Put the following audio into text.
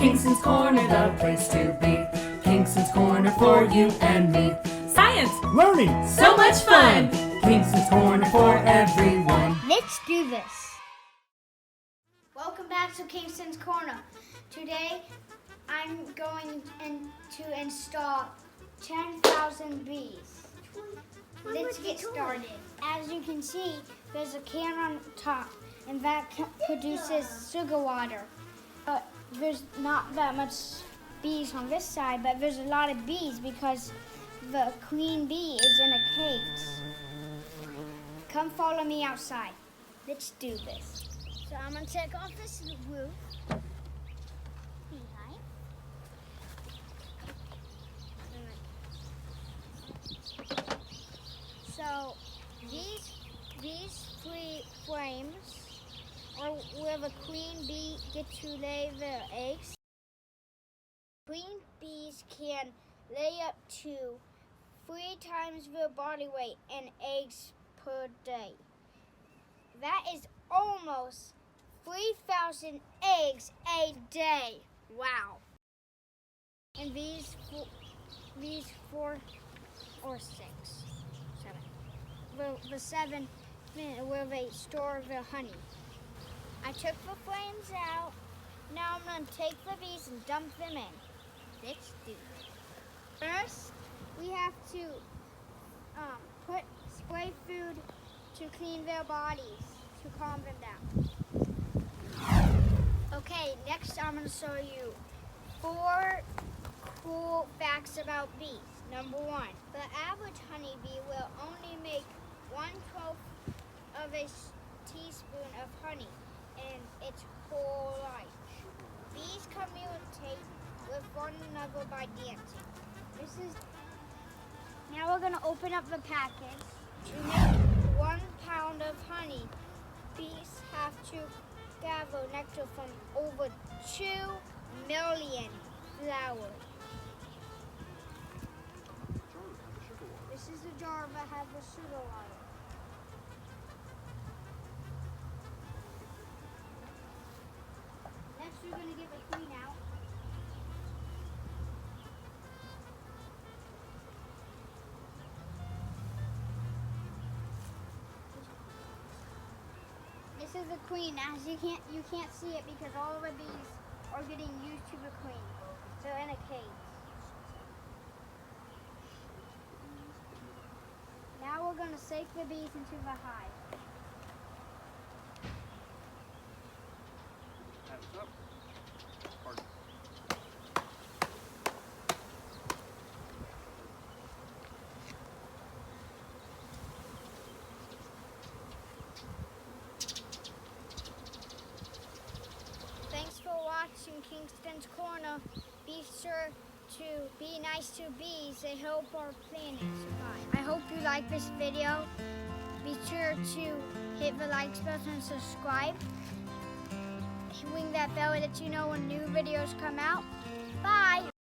Kingston's Corner, the place to be. Kingston's Corner for you and me. Science, learning, so much fun. Kingston's Corner for everyone. Let's do this. Welcome back to Kingston's Corner. Today, I'm going to install 10,000 bees. Let's get started. As you can see, there's a can on top, and that produces sugar water. There's not that much bees on this side, but there's a lot of bees because the queen bee is in a cage. Come follow me outside. Let's do this. So I'm gonna take off this roof. Beehive. So these three frames are where the queen bee gets to lay their eggs. Queen bees can lay up to 3 times their body weight in eggs per day. That is almost 3,000 eggs a day. Wow. And these 4 or 6, 7. The 7 where they store their honey. I took the frames out. Now I'm going to take the bees and dump them in. Let's do it. First, we have to spray food to clean their bodies, to calm them down. Okay, next I'm going to show you 4 cool facts about bees. Number 1, the average honeybee will only make 1/12 of a teaspoon of honey in its whole life. Bees communicate with one another by dancing. Now we're going to open up the package. To make 1 pound of honey, bees have to gather nectar from over 2 million flowers. This is the jar that has the sugar water. Next we're going to get the queen out. This is the queen. As you can't see it because all of the bees are getting used to the queen. They're in a cage. Now we're going to take the bees into the hive. Thanks for watching Kingston's Corner. Be sure to be nice to bees. They help our planet survive. I hope you like this video. Be sure to hit the like button and subscribe. Ring that bell to let you know when new videos come out. Bye!